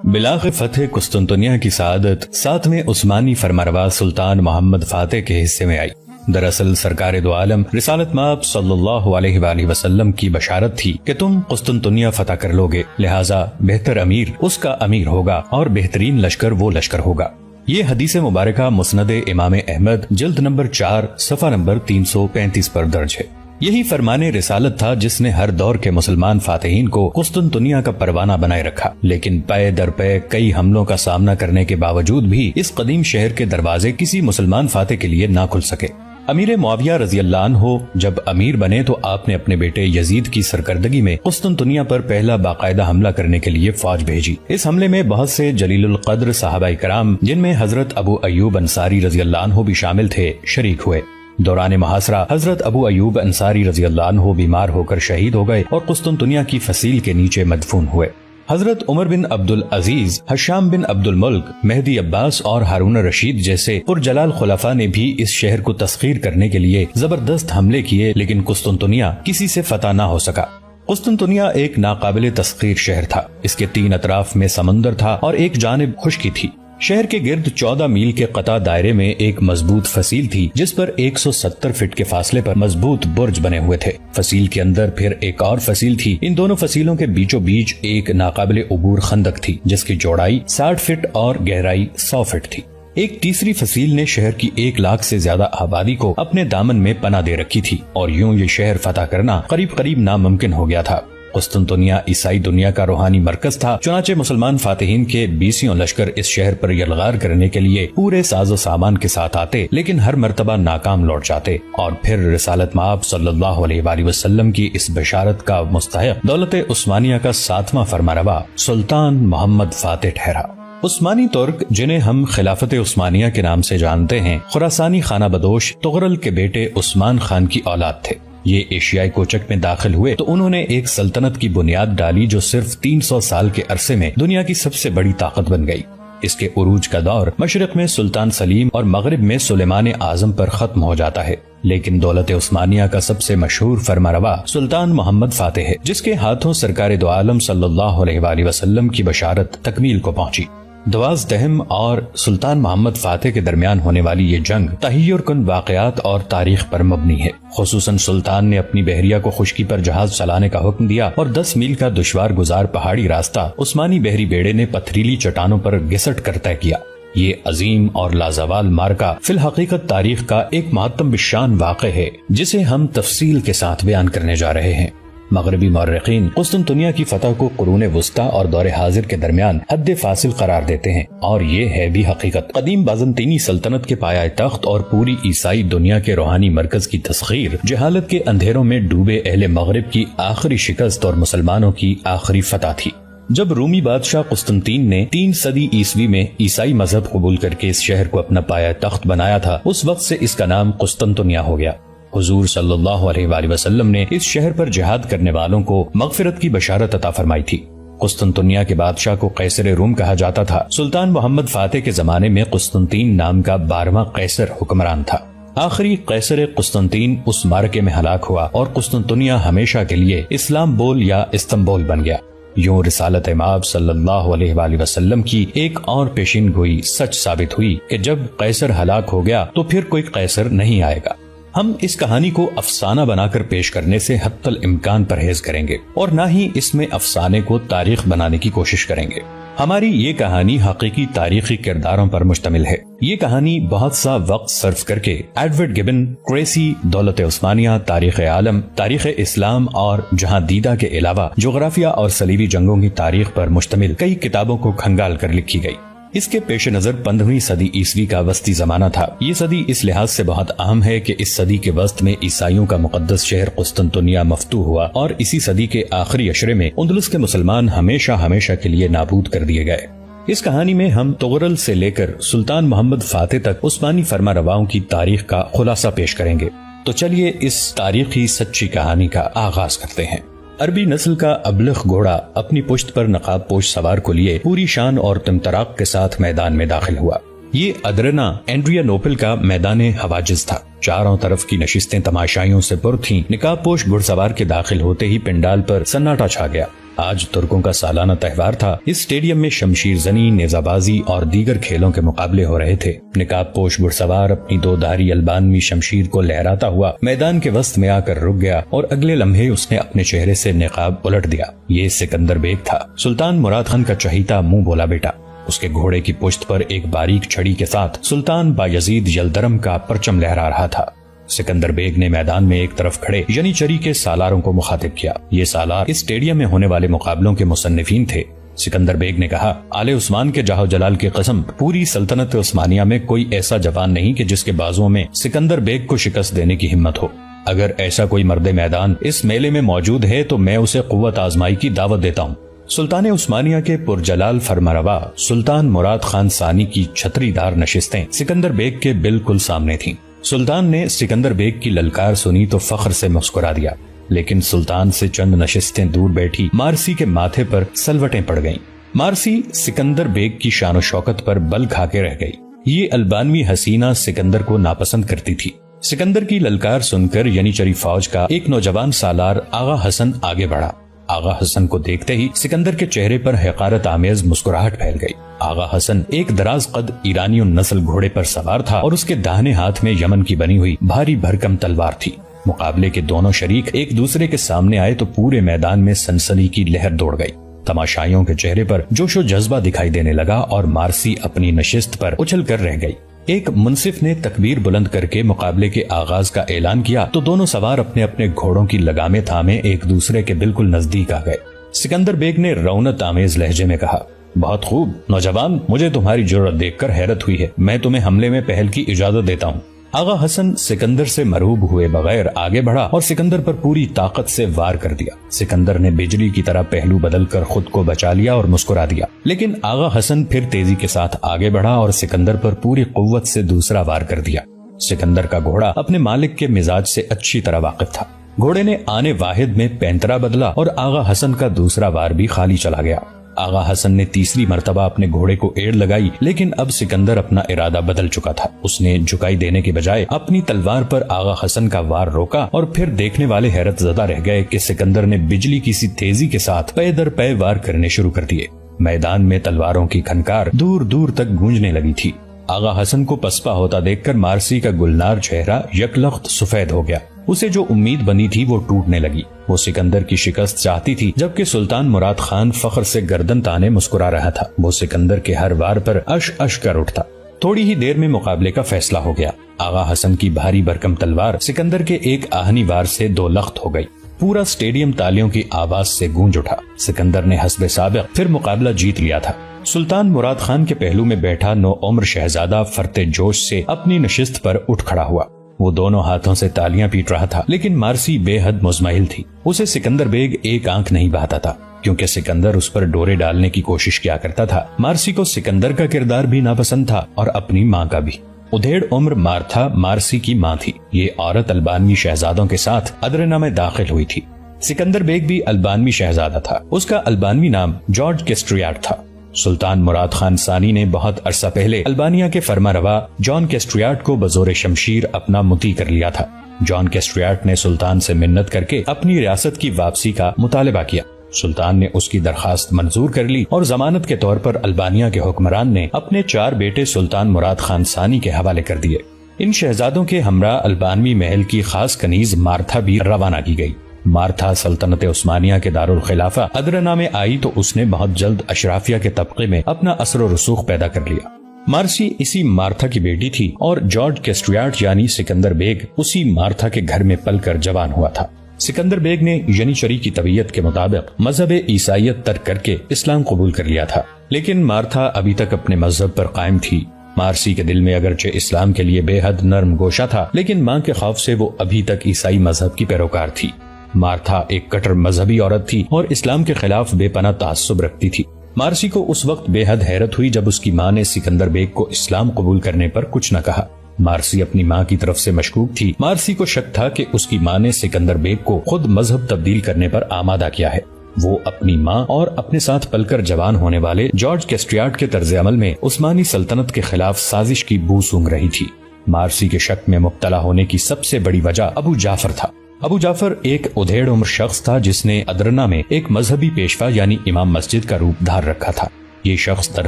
بلاغ فتح قسطنطنیہ کی سعادت 7ویں عثمانی فرمانروا سلطان محمد فاتح کے حصے میں آئی۔ دراصل سرکار دو عالم رسالت مآب صلی اللہ علیہ وآلہ وسلم کی بشارت تھی کہ تم قسطنطنیہ فتح کر لوگے، لہٰذا بہتر امیر اس کا امیر ہوگا اور بہترین لشکر وہ لشکر ہوگا۔ یہ حدیث مبارکہ مسند امام احمد جلد نمبر 4 صفحہ نمبر 335 پر درج ہے۔ یہی فرمان رسالت تھا جس نے ہر دور کے مسلمان فاتحین کو قسطنطنیہ کا پروانہ بنائے رکھا، لیکن پے در پے کئی حملوں کا سامنا کرنے کے باوجود بھی اس قدیم شہر کے دروازے کسی مسلمان فاتح کے لیے نہ کھل سکے۔ امیر معاویہ رضی اللہ عنہ جب امیر بنے تو آپ نے اپنے بیٹے یزید کی سرکردگی میں قسطنطنیہ پر پہلا باقاعدہ حملہ کرنے کے لیے فوج بھیجی۔ اس حملے میں بہت سے جلیل القدر صحابہ کرام، جن میں حضرت ابو ایوب انصاری رضی اللہ عنہ بھی شامل تھے، شریک ہوئے۔ دوران محاصرہ حضرت ابو ایوب انصاری رضی اللہ عنہ بیمار ہو کر شہید ہو گئے اور قسطنطنیہ کی فصیل کے نیچے مدفون ہوئے۔ حضرت عمر بن عبد العزیز، حشام بن عبد الملک، مہدی عباس اور ہارون رشید جیسے پرجلال خلفاء نے بھی اس شہر کو تسخیر کرنے کے لیے زبردست حملے کیے، لیکن قسطنطنیہ کسی سے فتح نہ ہو سکا۔ قسطنطنیہ ایک ناقابل تسخیر شہر تھا۔ اس کے 3 اطراف میں سمندر تھا اور ایک جانب خشکی تھی۔ شہر کے گرد 14 میل کے قطع دائرے میں ایک مضبوط فصیل تھی جس پر 170 فٹ کے فاصلے پر مضبوط برج بنے ہوئے تھے۔ فصیل کے اندر پھر ایک اور فصیل تھی۔ ان دونوں فصیلوں کے بیچوں بیچ ایک ناقابل عبور خندق تھی جس کی چوڑائی 60 فٹ اور گہرائی 100 فٹ تھی۔ ایک تیسری فصیل نے شہر کی 1 لاکھ سے زیادہ آبادی کو اپنے دامن میں پناہ دے رکھی تھی اور یوں یہ شہر فتح کرنا قریب قریب ناممکن ہو گیا تھا۔ قسطنطنیہ عیسائی دنیا کا روحانی مرکز تھا، چنانچہ مسلمان فاتحین کے 20 لشکر اس شہر پر یلغار کرنے کے لیے پورے ساز و سامان کے ساتھ آتے، لیکن ہر مرتبہ ناکام لوٹ جاتے اور پھر رسالت مآب صلی اللہ علیہ وآلہ وسلم کی اس بشارت کا مستحق دولت عثمانیہ کا 7واں فرمانروا سلطان محمد فاتح ٹھہرا۔ عثمانی ترک، جنہیں ہم خلافت عثمانیہ کے نام سے جانتے ہیں، خراسانی خانہ بدوش تغرل کے بیٹے عثمان خان کی اولاد تھے۔ یہ ایشیائی کوچک میں داخل ہوئے تو انہوں نے ایک سلطنت کی بنیاد ڈالی جو صرف 300 سال کے عرصے میں دنیا کی سب سے بڑی طاقت بن گئی۔ اس کے عروج کا دور مشرق میں سلطان سلیم اور مغرب میں سلیمان اعظم پر ختم ہو جاتا ہے، لیکن دولت عثمانیہ کا سب سے مشہور فرمانروا سلطان محمد فاتح ہے، جس کے ہاتھوں سرکار دو عالم صلی اللہ علیہ وآلہ وسلم کی بشارت تکمیل کو پہنچی۔ دواز دہم اور سلطان محمد فاتح کے درمیان ہونے والی یہ جنگ تحیر کن واقعات اور تاریخ پر مبنی ہے۔ خصوصاً سلطان نے اپنی بحریہ کو خشکی پر جہاز چلانے کا حکم دیا اور 10 میل کا دشوار گزار پہاڑی راستہ عثمانی بحری بیڑے نے پتھریلی چٹانوں پر گھسٹ کر طے کیا۔ یہ عظیم اور لازوال مارکا فی الحقیقت تاریخ کا ایک مہتم بالشان واقع ہے جسے ہم تفصیل کے ساتھ بیان کرنے جا رہے ہیں۔ مغربی مورخین قسطنطنیہ کی فتح کو قرون وسطی اور دور حاضر کے درمیان حد فاصل قرار دیتے ہیں، اور یہ ہے بھی حقیقت۔ قدیم بازنطینی سلطنت کے پایہ تخت اور پوری عیسائی دنیا کے روحانی مرکز کی تسخیر جہالت کے اندھیروں میں ڈوبے اہل مغرب کی آخری شکست اور مسلمانوں کی آخری فتح تھی۔ جب رومی بادشاہ قسطنطین نے 3 صدی عیسوی میں عیسائی مذہب قبول کر کے اس شہر کو اپنا پایہ تخت بنایا تھا، اس وقت سے اس کا نام قسطنطنیہ ہو گیا۔ حضور صلی اللہ علیہ وآلہ وسلم نے اس شہر پر جہاد کرنے والوں کو مغفرت کی بشارت عطا فرمائی تھی۔ قسطنطنیہ کے بادشاہ کو قیصر روم کہا جاتا تھا۔ سلطان محمد فاتح کے زمانے میں قسطنطین نام کا 12واں قیصر حکمران تھا۔ آخری قیصر قسطنطین اس معرکے میں ہلاک ہوا اور قسطنطنیہ ہمیشہ کے لیے اسلام بول یا استنبول بن گیا۔ یوں رسالت مآب صلی اللہ علیہ وآلہ وسلم کی ایک اور پیشین گوئی سچ ثابت ہوئی کہ جب قیصر ہلاک ہو گیا تو پھر کوئی قیصر نہیں آئے گا۔ ہم اس کہانی کو افسانہ بنا کر پیش کرنے سے حتی الامکان پرہیز کریں گے اور نہ ہی اس میں افسانے کو تاریخ بنانے کی کوشش کریں گے۔ ہماری یہ کہانی حقیقی تاریخی کرداروں پر مشتمل ہے۔ یہ کہانی بہت سا وقت صرف کر کے ایڈورڈ گبن، کریسی، دولت عثمانیہ، تاریخ عالم، تاریخ اسلام اور جہاں دیدہ کے علاوہ جغرافیہ اور صلیبی جنگوں کی تاریخ پر مشتمل کئی کتابوں کو کھنگال کر لکھی گئی۔ اس کے پیش نظر 15ویں صدی عیسوی کا وسطی زمانہ تھا۔ یہ صدی اس لحاظ سے بہت اہم ہے کہ اس صدی کے وسط میں عیسائیوں کا مقدس شہر قسطنطنیہ مفتوح ہوا اور اسی صدی کے آخری عشرے میں اندلس کے مسلمان ہمیشہ کے لیے نابود کر دیے گئے۔ اس کہانی میں ہم تغرل سے لے کر سلطان محمد فاتح تک عثمانی فرمانرواؤں کی تاریخ کا خلاصہ پیش کریں گے۔ تو چلیے اس تاریخی سچی کہانی کا آغاز کرتے ہیں۔ عربی نسل کا ابلغ گھوڑا اپنی پشت پر نقاب پوش سوار کو لیے پوری شان اور تمطراق کے ساتھ میدان میں داخل ہوا۔ یہ ادرنا اینڈریا نوپل کا میدان حواجز تھا۔ چاروں طرف کی نشستیں تماشائیوں سے پر تھیں۔ نقاب پوش گھڑ سوار کے داخل ہوتے ہی پنڈال پر سناٹا چھا گیا۔ آج ترکوں کا سالانہ تہوار تھا۔ اس اسٹیڈیم میں شمشیر زنی، نیزہ بازی اور دیگر کھیلوں کے مقابلے ہو رہے تھے۔ نقاب پوش گھڑ سوار اپنی 2 دھاری البانوی شمشیر کو لہراتا ہوا میدان کے وسط میں آ کر رک گیا اور اگلے لمحے اس نے اپنے چہرے سے نقاب الٹ دیا۔ یہ سکندر بیگ تھا، سلطان مراد خان کا چہیتا منہ بولا بیٹا۔ اس کے گھوڑے کی پشت پر ایک باریک چھڑی کے ساتھ سلطان بایزید یلدرم کا پرچم لہرا رہا تھا۔ سکندر بیگ نے میدان میں ایک طرف کھڑے ینیچری کے سالاروں کو مخاطب کیا۔ یہ سالار اس اسٹیڈیم میں ہونے والے مقابلوں کے مصنفین تھے۔ سکندر بیگ نے کہا، آل عثمان کے جاہ و جلال کی قسم، پوری سلطنت عثمانیہ میں کوئی ایسا جوان نہیں کہ جس کے بازوؤں میں سکندر بیگ کو شکست دینے کی ہمت ہو۔ اگر ایسا کوئی مرد میدان اس میلے میں موجود ہے تو میں اسے قوت آزمائی کی دعوت دیتا ہوں۔ سلطان عثمانیہ کے پرجلال فرمانروا سلطان مراد خان ثانی کی چھتری دار نشستیں سکندر بیگ کے بالکل سامنے تھیں۔ سلطان نے سکندر بیگ کی للکار سنی تو فخر سے مسکرا دیا، لیکن سلطان سے چند نشستیں دور بیٹھی مارسی کے ماتھے پر سلوٹیں پڑ گئیں۔ مارسی سکندر بیگ کی شان و شوکت پر بل کھا کے رہ گئی۔ یہ البانوی حسینہ سکندر کو ناپسند کرتی تھی۔ سکندر کی للکار سن کر ینیچری فوج کا ایک نوجوان سالار آغا حسن آگے بڑھا۔ آغا حسن کو دیکھتے ہی سکندر کے چہرے پر حقارت آمیز مسکراہٹ پھیل گئی۔ آغا حسن ایک دراز قد ایرانی نسل گھوڑے پر سوار تھا اور اس کے داہنے ہاتھ میں یمن کی بنی ہوئی بھاری بھرکم تلوار تھی۔ مقابلے کے دونوں شریک ایک دوسرے کے سامنے آئے تو پورے میدان میں سنسنی کی لہر دوڑ گئی۔ تماشائیوں کے چہرے پر جوش و جذبہ دکھائی دینے لگا اور مارسی اپنی نشست پر اچھل کر رہ گئی۔ ایک منصف نے تکبیر بلند کر کے مقابلے کے آغاز کا اعلان کیا تو دونوں سوار اپنے اپنے گھوڑوں کی لگامیں تھامے ایک دوسرے کے بالکل نزدیک آ گئے۔ سکندر بیگ نے رونت آمیز لہجے میں کہا، بہت خوب نوجوان، مجھے تمہاری جرأت دیکھ کر حیرت ہوئی ہے۔ میں تمہیں حملے میں پہل کی اجازت دیتا ہوں۔ آغا حسن سکندر سے مرعوب ہوئے بغیر آگے بڑھا اور سکندر پر پوری طاقت سے وار کر دیا۔ سکندر نے بجلی کی طرح پہلو بدل کر خود کو بچا لیا اور مسکرا دیا، لیکن آغا حسن پھر تیزی کے ساتھ آگے بڑھا اور سکندر پر پوری قوت سے دوسرا وار کر دیا۔ سکندر کا گھوڑا اپنے مالک کے مزاج سے اچھی طرح واقف تھا۔ گھوڑے نے آنے واحد میں پینترا بدلا اور آغا حسن کا دوسرا وار بھی خالی چلا گیا۔ آغا حسن نے تیسری مرتبہ اپنے گھوڑے کو ایڑ لگائی، لیکن اب سکندر اپنا ارادہ بدل چکا تھا۔ اس نے جھکائی دینے کے بجائے اپنی تلوار پر آغا حسن کا وار روکا اور پھر دیکھنے والے حیرت زدہ رہ گئے کہ سکندر نے بجلی کی سی تیزی کے ساتھ پے در پے وار کرنے شروع کر دیے۔ میدان میں تلواروں کی کھنکار دور دور تک گونجنے لگی تھی۔ آغا حسن کو پسپا ہوتا دیکھ کر مارسی کا گلنار چہرہ یکلخت سفید ہو گیا۔ اسے جو امید بنی تھی وہ ٹوٹنے لگی۔ وہ سکندر کی شکست چاہتی تھی، جبکہ سلطان مراد خان فخر سے گردن تانے مسکرا رہا تھا۔ وہ سکندر کے ہر وار پر اش اش کر اٹھتا۔ تھوڑی ہی دیر میں مقابلے کا فیصلہ ہو گیا۔ آغا حسن کی بھاری بھرکم تلوار سکندر کے ایک آہنی وار سے 2 لخت ہو گئی۔ پورا اسٹیڈیم تالیوں کی آواز سے گونج اٹھا۔ سکندر نے حسب سابق پھر مقابلہ جیت لیا تھا۔ سلطان مراد خان کے پہلو میں بیٹھا نو عمر شہزادہ فرتے جوش سے اپنی نشست پر اٹھ کھڑا ہوا۔ وہ دونوں ہاتھوں سے تالیاں پیٹ رہا تھا، لیکن مارسی بے حد مزمحل تھی۔ اسے سکندر بیگ ایک آنکھ نہیں بہاتا تھا، کیونکہ سکندر اس پر ڈورے ڈالنے کی کوشش کیا کرتا تھا۔ مارسی کو سکندر کا کردار بھی ناپسند تھا اور اپنی ماں کا بھی۔ ادھیڑ عمر مارتھا مارسی کی ماں تھی۔ یہ عورت البانوی شہزادوں کے ساتھ ادرنا میں داخل ہوئی تھی۔ سکندر بیگ بھی البانوی شہزادہ تھا۔ اس کا البانوی نام جارج کیسٹریاٹ تھا۔ سلطان مراد خان ثانی نے بہت عرصہ پہلے البانیہ کے فرمانروا جان کیسٹریاٹ کو بزور شمشیر اپنا مطیع کر لیا تھا۔ جان کیسٹریاٹ نے سلطان سے منت کر کے اپنی ریاست کی واپسی کا مطالبہ کیا۔ سلطان نے اس کی درخواست منظور کر لی اور ضمانت کے طور پر البانیہ کے حکمران نے اپنے 4 بیٹے سلطان مراد خان ثانی کے حوالے کر دیے۔ ان شہزادوں کے ہمراہ البانوی محل کی خاص کنیز مارتھا بھی روانہ کی گئی۔ مارتھا سلطنت عثمانیہ کے دارالخلافہ ادرنا میں آئی تو اس نے بہت جلد اشرافیہ کے طبقے میں اپنا اثر و رسوخ پیدا کر لیا۔ مارسی اسی مارتھا کی بیٹی تھی اور جارج کیسٹریاٹ یعنی سکندر بیگ اسی مارتھا کے گھر میں پل کر جوان ہوا تھا۔ سکندر بیگ نے ینیچری کی طبیعت کے مطابق مذہب عیسائیت ترک کر کے اسلام قبول کر لیا تھا، لیکن مارتھا ابھی تک اپنے مذہب پر قائم تھی۔ مارسی کے دل میں اگرچہ اسلام کے لیے بے حد نرم گوشہ تھا، لیکن ماں کے خوف سے وہ ابھی تک عیسائی مذہب کی پیروکار تھی۔ مارتھا ایک کٹر مذہبی عورت تھی اور اسلام کے خلاف بے پناہ تعصب رکھتی تھی۔ مارسی کو اس وقت بے حد حیرت ہوئی جب اس کی ماں نے سکندر بیگ کو اسلام قبول کرنے پر کچھ نہ کہا۔ مارسی اپنی ماں کی طرف سے مشکوک تھی۔ مارسی کو شک تھا کہ اس کی ماں نے سکندر بیگ کو خود مذہب تبدیل کرنے پر آمادہ کیا ہے۔ وہ اپنی ماں اور اپنے ساتھ پل کر جوان ہونے والے جارج کیسٹریاٹ کے طرز عمل میں عثمانی سلطنت کے خلاف سازش کی بو سونگ رہی تھی۔ مارسی کے شک میں مبتلا ہونے کی سب سے بڑی وجہ ابو جعفر تھا۔ ابو جعفر ایک ادھیڑ عمر شخص تھا جس نے ادرنا میں ایک مذہبی پیشوا یعنی امام مسجد کا روپ دھار رکھا تھا۔ یہ شخص در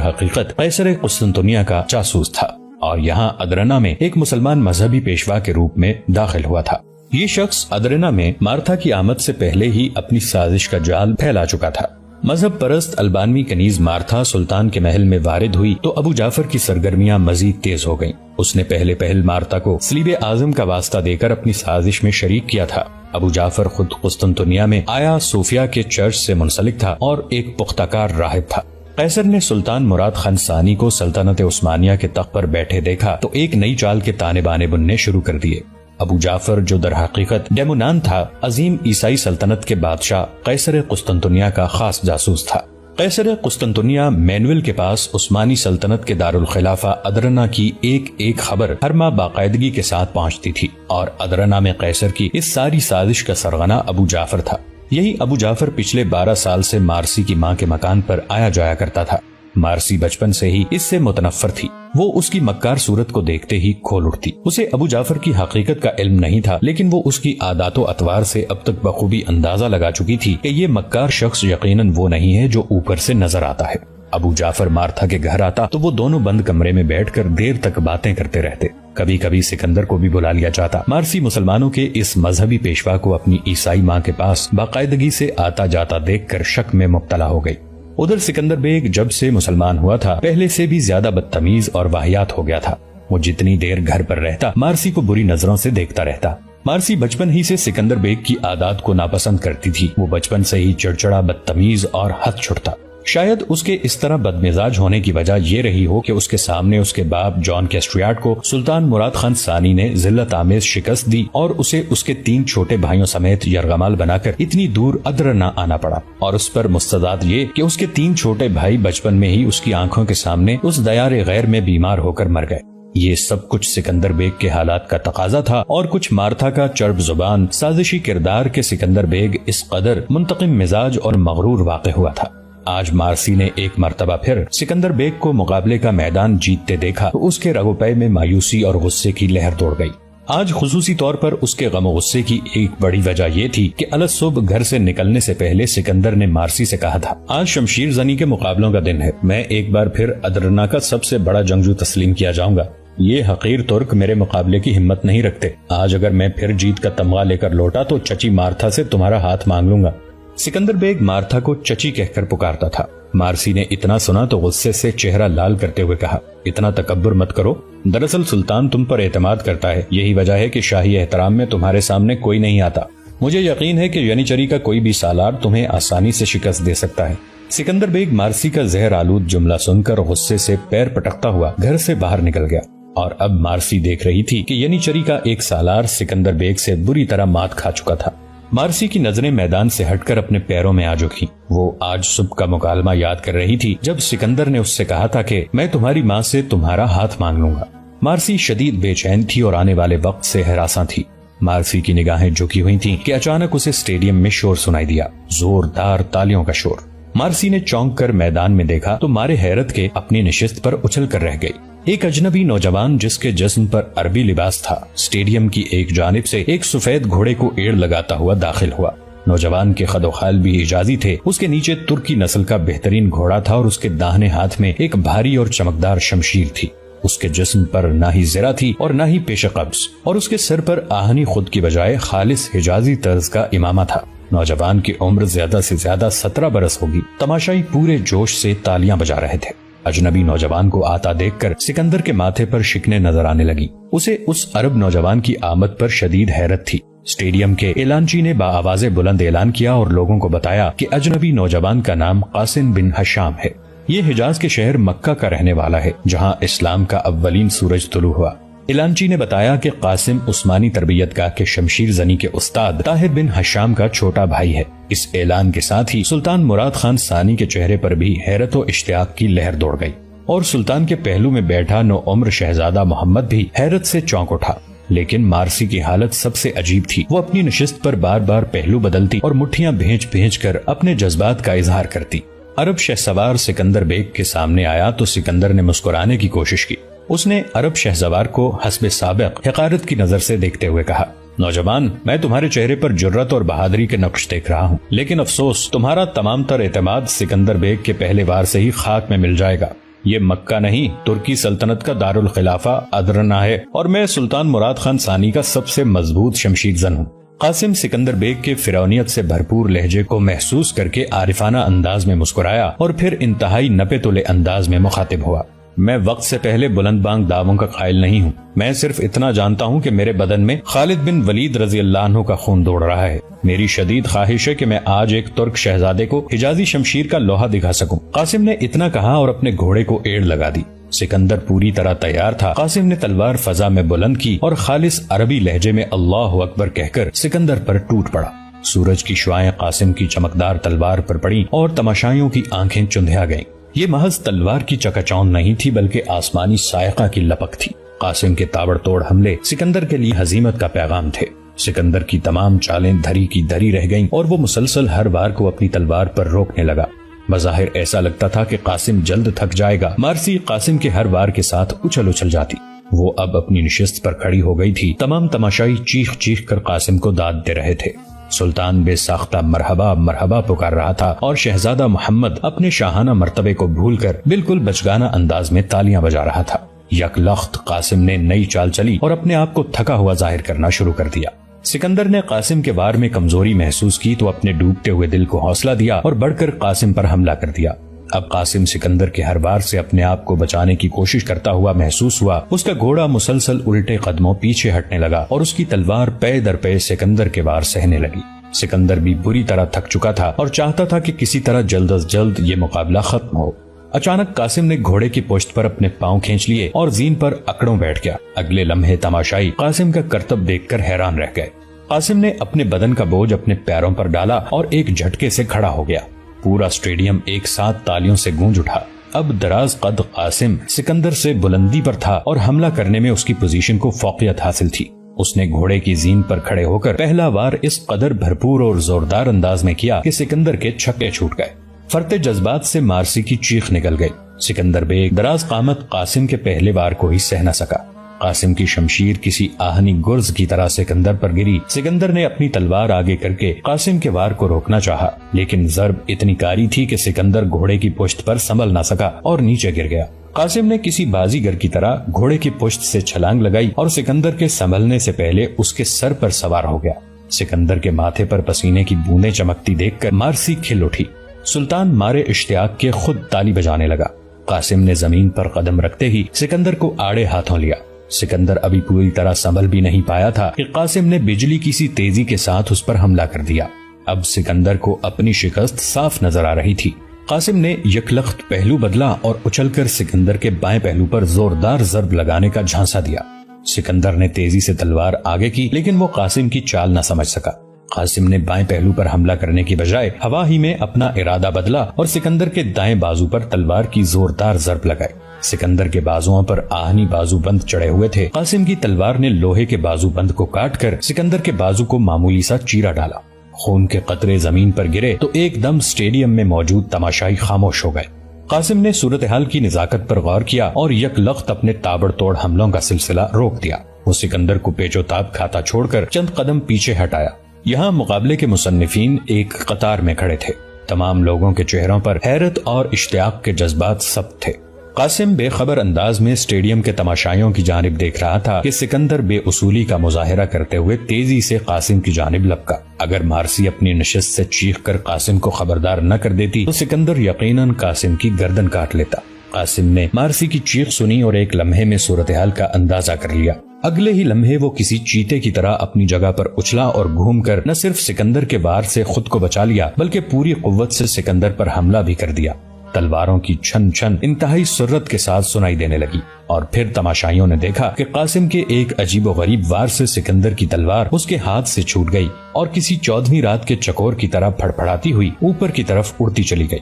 حقیقت قیصر قسطنطنیہ کا جاسوس تھا اور یہاں ادرنا میں ایک مسلمان مذہبی پیشوا کے روپ میں داخل ہوا تھا۔ یہ شخص ادرنا میں مارتھا کی آمد سے پہلے ہی اپنی سازش کا جال پھیلا چکا تھا۔ مذہب پرست البانوی کنیز مارتھا سلطان کے محل میں وارد ہوئی تو ابو جعفر کی سرگرمیاں مزید تیز ہو گئیں۔ اس نے پہل مارتھا کو صلیب اعظم کا واسطہ دے کر اپنی سازش میں شریک کیا تھا۔ ابو جعفر خود قسطنطنیہ میں آیا صوفیہ کے چرچ سے منسلک تھا اور ایک پختہ کار راہب تھا۔ قیصر نے سلطان مراد خان ثانی کو سلطنت عثمانیہ کے تخت پر بیٹھے دیکھا تو ایک نئی چال کے تانے بانے بننے شروع کر دیے۔ ابو جعفر جو در حقیقت ڈیمونان تھا، عظیم عیسائی سلطنت کے بادشاہ قیصر قسطنطنیہ کا خاص جاسوس تھا۔ قیصر قسطنطنیہ مینول کے پاس عثمانی سلطنت کے دارالخلافہ ادرنا کی ایک خبر ہر ماہ باقاعدگی کے ساتھ پہنچتی تھی اور ادرنا میں قیصر کی اس ساری سازش کا سرغنہ ابو جعفر تھا۔ یہی ابو جعفر پچھلے 12 سال سے مارسی کی ماں کے مکان پر آیا جایا کرتا تھا۔ مارسی بچپن سے ہی اس سے متنفر تھی۔ وہ اس کی مکار صورت کو دیکھتے ہی کھول اٹھتی۔ اسے ابو جعفر کی حقیقت کا علم نہیں تھا، لیکن وہ اس کی عادات و اطوار سے اب تک بخوبی اندازہ لگا چکی تھی کہ یہ مکار شخص یقیناً وہ نہیں ہے جو اوپر سے نظر آتا ہے۔ ابو جعفر مارتھا کے گھر آتا تو وہ دونوں بند کمرے میں بیٹھ کر دیر تک باتیں کرتے رہتے۔ کبھی کبھی سکندر کو بھی بلا لیا جاتا۔ مارسی مسلمانوں کے اس مذہبی پیشوا کو اپنی عیسائی ماں کے پاس باقاعدگی سے آتا جاتا دیکھ کر شک میں مبتلا ہو گئی۔ ادھر سکندر بیگ جب سے مسلمان ہوا تھا پہلے سے بھی زیادہ بدتمیز اور واہیات ہو گیا تھا۔ وہ جتنی دیر گھر پر رہتا مارسی کو بری نظروں سے دیکھتا رہتا۔ مارسی بچپن ہی سے سکندر بیگ کی عادات کو ناپسند کرتی تھی۔ وہ بچپن سے ہی چڑچڑا، بدتمیز اور ہت چھٹتا۔ شاید اس کے اس طرح بدمزاج ہونے کی وجہ یہ رہی ہو کہ اس کے سامنے اس کے باپ جان کیسٹریاٹ کو سلطان مراد خان ثانی نے ذلت آمیز شکست دی اور اسے اس کے 3 چھوٹے بھائیوں سمیت یرغمال بنا کر اتنی دور ادرنا آنا پڑا، اور اس پر مستضاد یہ کہ اس کے 3 چھوٹے بھائی بچپن میں ہی اس کی آنکھوں کے سامنے اس دیار غیر میں بیمار ہو کر مر گئے۔ یہ سب کچھ سکندر بیگ کے حالات کا تقاضا تھا اور کچھ مارتھا کا چرب زبان سازشی کردار کے سکندر بیگ اس قدر منتقم مزاج اور مغرور واقع ہوا تھا۔ آج مارسی نے ایک مرتبہ پھر سکندر بیگ کو مقابلے کا میدان جیتتے دیکھا تو اس کے رگ و پے میں مایوسی اور غصے کی لہر دوڑ گئی۔ آج خصوصی طور پر اس کے غم و غصے کی ایک بڑی وجہ یہ تھی کہ الگ صبح گھر سے نکلنے سے پہلے سکندر نے مارسی سے کہا تھا، آج شمشیر زنی کے مقابلوں کا دن ہے، میں ایک بار پھر ادرنا کا سب سے بڑا جنگجو تسلیم کیا جاؤں گا۔ یہ حقیر ترک میرے مقابلے کی ہمت نہیں رکھتے۔ آج اگر میں پھر جیت کا تمغہ لے کر لوٹا تو چچی مارتھا سے تمہارا ہاتھ مانگ لوں گا۔ سکندر بیگ مارتھا کو چچی کہہ کر پکارتا تھا۔ مارسی نے اتنا سنا تو غصے سے چہرہ لال کرتے ہوئے کہا، اتنا تکبر مت کرو، دراصل سلطان تم پر اعتماد کرتا ہے، یہی وجہ ہے کہ شاہی احترام میں تمہارے سامنے کوئی نہیں آتا۔ مجھے یقین ہے کہ ینیچری کا کوئی بھی سالار تمہیں آسانی سے شکست دے سکتا ہے۔ سکندر بیگ مارسی کا زہر آلود جملہ سن کر غصے سے پیر پٹکتا ہوا گھر سے باہر نکل گیا، اور اب مارسی دیکھ رہی تھی کہ ینیچری کا ایک سالار سکندر بیگ سے بری طرح مات کھا چکا تھا۔ مارسی کی نظریں میدان سے ہٹ کر اپنے پیروں میں آ جھکی۔ وہ آج صبح کا مکالمہ یاد کر رہی تھی جب سکندر نے اس سے کہا تھا کہ میں تمہاری ماں سے تمہارا ہاتھ مانگ لوں گا۔ مارسی شدید بے چین تھی اور آنے والے وقت سے ہراساں تھی۔ مارسی کی نگاہیں جھکی ہوئی تھیں کہ اچانک اسے اسٹیڈیم میں شور سنائی دیا، زوردار تالیوں کا شور۔ مارسی نے چونک کر میدان میں دیکھا تو مارے حیرت کے اپنی نشست پر اچھل کر رہ گئی۔ ایک اجنبی نوجوان جس کے جسم پر عربی لباس تھا اسٹیڈیم کی ایک جانب سے ایک سفید گھوڑے کو ایڑ لگاتا ہوا داخل ہوا۔ نوجوان کے خد و خال بھی حجازی تھے۔ اس کے نیچے ترکی نسل کا بہترین گھوڑا تھا اور اس کے داہنے ہاتھ میں ایک بھاری اور چمکدار شمشیر تھی۔ اس کے جسم پر نہ ہی زرہ تھی اور نہ ہی پیش قبض، اور اس کے سر پر آہنی خود کی بجائے خالص حجازی طرز کا امامہ تھا۔ نوجوان کی عمر زیادہ سے زیادہ 17 برس ہوگی۔ تماشائی پورے جوش سے تالیاں بجا رہے تھے۔ اجنبی نوجوان کو آتا دیکھ کر سکندر کے ماتھے پر شکنیں نظر آنے لگی۔ اسے اس عرب نوجوان کی آمد پر شدید حیرت تھی۔ اسٹیڈیم کے اعلانچی نے باآواز بلند اعلان کیا اور لوگوں کو بتایا کہ اجنبی نوجوان کا نام قاسم بن حشام ہے۔ یہ حجاز کے شہر مکہ کا رہنے والا ہے جہاں اسلام کا اولین سورج طلوع ہوا۔ اعلانچی نے بتایا کہ قاسم عثمانی تربیت گاہ کے شمشیر زنی کے استاد طاہر بن حشام کا چھوٹا بھائی ہے۔ اس اعلان کے ساتھ ہی سلطان مراد خان ثانی کے چہرے پر بھی حیرت و اشتیاق کی لہر دوڑ گئی، اور سلطان کے پہلو میں بیٹھا نوعمر شہزادہ محمد بھی حیرت سے چونک اٹھا۔ لیکن مارسی کی حالت سب سے عجیب تھی۔ وہ اپنی نشست پر بار بار پہلو بدلتی اور مٹھیاں بھیج بھیج کر اپنے جذبات کا اظہار کرتی۔ عرب شہسوار سکندر بیگ کے سامنے آیا تو سکندر نے مسکرانے کی کوشش کی۔ اس نے عرب شہسوار کو حسب سابق حقارت کی نظر سے دیکھتے ہوئے کہا، نوجوان، میں تمہارے چہرے پر جرت اور بہادری کے نقش دیکھ رہا ہوں، لیکن افسوس تمہارا تمام تر اعتماد سکندر بیگ کے پہلے وار سے ہی خاک میں مل جائے گا۔ یہ مکہ نہیں، ترکی سلطنت کا دارالخلافہ ادرنا ہے، اور میں سلطان مراد خان ثانی کا سب سے مضبوط شمشیر زن ہوں۔ قاسم سکندر بیگ کے فرعونیت سے بھرپور لہجے کو محسوس کر کے عارفانہ انداز میں مسکرایا اور پھر انتہائی نپے تلے انداز میں مخاطب ہوا۔ میں وقت سے پہلے بلند بانگ دعووں کا قائل نہیں ہوں، میں صرف اتنا جانتا ہوں کہ میرے بدن میں خالد بن ولید رضی اللہ عنہ کا خون دوڑ رہا ہے۔ میری شدید خواہش ہے کہ میں آج ایک ترک شہزادے کو حجازی شمشیر کا لوہا دکھا سکوں۔ قاسم نے اتنا کہا اور اپنے گھوڑے کو ایڑ لگا دی۔ سکندر پوری طرح تیار تھا۔ قاسم نے تلوار فضا میں بلند کی اور خالص عربی لہجے میں اللہ اکبر کہہ کر سکندر پر ٹوٹ پڑا۔ سورج کی شعاعیں قاسم کی چمکدار تلوار پر پڑیں اور تماشائیوں کی آنکھیں چندھیا گئیں۔ یہ محض تلوار کی چکاچوند نہیں تھی بلکہ آسمانی سائقہ کی لپک تھی۔ قاسم کے تابڑ توڑ حملے سکندر کے لیے ہزیمت کا پیغام تھے۔ سکندر کی تمام چالیں دھری کی دھری رہ گئیں اور وہ مسلسل ہر بار کو اپنی تلوار پر روکنے لگا۔ بظاہر ایسا لگتا تھا کہ قاسم جلد تھک جائے گا۔ مارسی قاسم کے ہر وار کے ساتھ اچھل اچھل جاتی۔ وہ اب اپنی نشست پر کھڑی ہو گئی تھی۔ تمام تماشائی چیخ چیخ کر قاسم کو داد دے رہے تھے۔ سلطان بے ساختہ مرحبا مرحبا پکار رہا تھا اور شہزادہ محمد اپنے شاہانہ مرتبے کو بھول کر بالکل بچگانہ انداز میں تالیاں بجا رہا تھا۔ یک لخت قاسم نے نئی چال چلی اور اپنے آپ کو تھکا ہوا ظاہر کرنا شروع کر دیا۔ سکندر نے قاسم کے وار میں کمزوری محسوس کی تو اپنے ڈوبتے ہوئے دل کو حوصلہ دیا اور بڑھ کر قاسم پر حملہ کر دیا۔ اب قاسم سکندر کے ہر وار سے اپنے آپ کو بچانے کی کوشش کرتا ہوا محسوس ہوا۔ اس کا گھوڑا مسلسل الٹے قدموں پیچھے ہٹنے لگا اور اس کی تلوار پے در پے سکندر کے وار سہنے لگی۔ سکندر بھی بری طرح تھک چکا تھا اور چاہتا تھا کہ کسی طرح جلد از جلد یہ مقابلہ ختم ہو۔ اچانک قاسم نے گھوڑے کی پشت پر اپنے پاؤں کھینچ لیے اور زین پر اکڑوں بیٹھ گیا۔ اگلے لمحے تماشائی قاسم کا کرتب دیکھ کر حیران رہ گئے۔ قاسم نے اپنے بدن کا بوجھ اپنے پیروں پر ڈالا اور ایک جھٹکے سے کھڑا ہو گیا۔ پورا اسٹیڈیم ایک ساتھ تالیوں سے گونج اٹھا۔ اب دراز قد قاسم سکندر سے بلندی پر تھا اور حملہ کرنے میں اس کی پوزیشن کو فوقیت حاصل تھی۔ اس نے گھوڑے کی زین پر کھڑے ہو کر پہلا وار اس قدر بھرپور اور زوردار انداز میں کیا کہ سکندر کے چھکے چھوٹ گئے۔ فرتے جذبات سے مارسی کی چیخ نکل گئی۔ سکندر بیگ دراز قامت قاسم کے پہلے وار کو ہی سہ نہ سکا۔ قاسم کی شمشیر کسی آہنی گرز کی طرح سکندر پر گری۔ سکندر نے اپنی تلوار آگے کر کے قاسم کے وار کو روکنا چاہا، لیکن ضرب اتنی کاری تھی کہ سکندر گھوڑے کی پشت پر سنبھل نہ سکا اور نیچے گر گیا۔ قاسم نے کسی بازیگر کی طرح گھوڑے کی پشت سے چھلانگ لگائی اور سکندر کے سنبھلنے سے پہلے اس کے سر پر سوار ہو گیا۔ سکندر کے ماتھے پر پسینے کی بوندیں چمکتی دیکھ کر مارسی کھل اٹھی۔ سلطان مارے اشتیاق کے خود تالی بجانے لگا۔ قاسم نے زمین پر قدم رکھتے ہی سکندر کو آڑے ہاتھوں لیا۔ سکندر ابھی پوری طرح سنبھل بھی نہیں پایا تھا کہ قاسم نے بجلی کی سی تیزی کے ساتھ اس پر حملہ کر دیا۔ اب سکندر کو اپنی شکست صاف نظر آ رہی تھی۔ قاسم نے یکلخت پہلو بدلا اور اچھل کر سکندر کے بائیں پہلو پر زوردار ضرب لگانے کا جھانسا دیا۔ سکندر نے تیزی سے تلوار آگے کی، لیکن وہ قاسم کی چال نہ سمجھ سکا۔ قاسم نے بائیں پہلو پر حملہ کرنے کی بجائے ہوا ہی میں اپنا ارادہ بدلا اور سکندر کے دائیں بازو پر تلوار کی زوردار ضرب لگائی۔ سکندر کے بازوؤں پر آہنی بازو بند چڑھے ہوئے تھے۔ قاسم کی تلوار نے لوہے کے بازو بند کو کاٹ کر سکندر کے بازو کو معمولی سا چیرا ڈالا۔ خون کے قطرے زمین پر گرے تو ایک دم اسٹیڈیم میں موجود تماشائی خاموش ہو گئے۔ قاسم نے صورتحال کی نزاکت پر غور کیا اور یک لخت اپنے تابڑ توڑ حملوں کا سلسلہ روک دیا۔ وہ سکندر کو پیچو تاب کھاتا چھوڑ کر چند قدم پیچھے ہٹایا۔ یہاں مقابلے کے مصنفین ایک قطار میں کھڑے تھے۔ تمام لوگوں کے چہروں پر حیرت اور اشتیاق کے جذبات سب تھے۔ قاسم بے خبر انداز میں اسٹیڈیم کے تماشائیوں کی جانب دیکھ رہا تھا کہ سکندر بے اصولی کا مظاہرہ کرتے ہوئے تیزی سے قاسم کی جانب لپکا۔ اگر مارسی اپنی نشست سے چیخ کر قاسم کو خبردار نہ کر دیتی تو سکندر یقیناً قاسم کی گردن کاٹ لیتا۔ قاسم نے مارسی کی چیخ سنی اور ایک لمحے میں صورتحال کا اندازہ کر لیا۔ اگلے ہی لمحے وہ کسی چیتے کی طرح اپنی جگہ پر اچھلا اور گھوم کر نہ صرف سکندر کے وار سے خود کو بچا لیا بلکہ پوری قوت سے سکندر پر حملہ بھی کر دیا۔ تلواروں کی چھن چھن انتہائی سرعت کے ساتھ سنائی دینے لگی اور پھر تماشائیوں نے دیکھا کہ قاسم کے ایک عجیب و غریب وار سے سکندر کی تلوار اس کے ہاتھ سے چھوٹ گئی اور کسی 14ویں رات کے چکور کی طرح پھڑپڑاتی ہوئی اوپر کی طرف اڑتی چلی گئی۔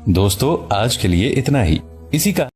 دوستو، آج کے لیے اتنا ہی۔ اسی کا